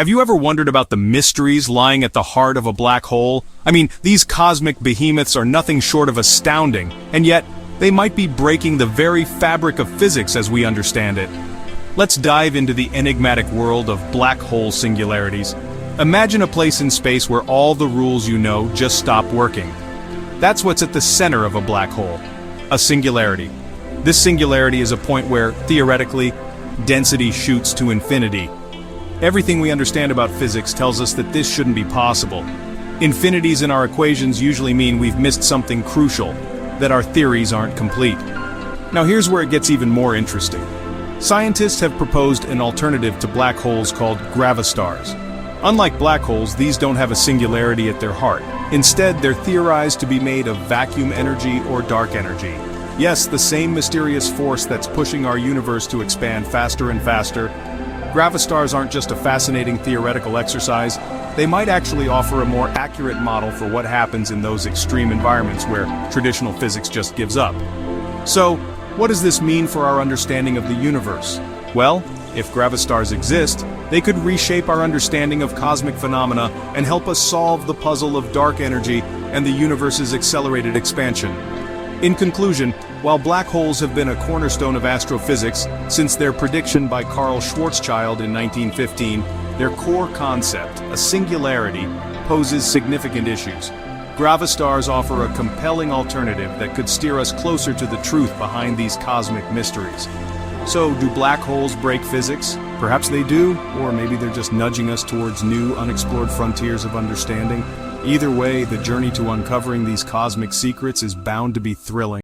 Have you ever wondered about the mysteries lying at the heart of a black hole? I mean, these cosmic behemoths are nothing short of astounding, and yet, they might be breaking the very fabric of physics as we understand it. Let's dive into the enigmatic world of black hole singularities. Imagine a place in space where all the rules you know just stop working. That's what's at the center of a black hole, a singularity. This singularity is a point where, theoretically, density shoots to infinity. Everything we understand about physics tells us that this shouldn't be possible. Infinities in our equations usually mean we've missed something crucial, that our theories aren't complete. Now here's where it gets even more interesting. Scientists have proposed an alternative to black holes called gravastars. Unlike black holes, these don't have a singularity at their heart. Instead, they're theorized to be made of vacuum energy or dark energy. Yes, the same mysterious force that's pushing our universe to expand faster and faster. Gravastars aren't just a fascinating theoretical exercise, they might actually offer a more accurate model for what happens in those extreme environments where traditional physics just gives up. So, what does this mean for our understanding of the universe? Well, if gravastars exist, they could reshape our understanding of cosmic phenomena and help us solve the puzzle of dark energy and the universe's accelerated expansion. In conclusion, while black holes have been a cornerstone of astrophysics since their prediction by Carl Schwarzschild in 1915, their core concept, a singularity, poses significant issues. Gravastars offer a compelling alternative that could steer us closer to the truth behind these cosmic mysteries. So, do black holes break physics? Perhaps they do, or maybe they're just nudging us towards new, unexplored frontiers of understanding. Either way, the journey to uncovering these cosmic secrets is bound to be thrilling.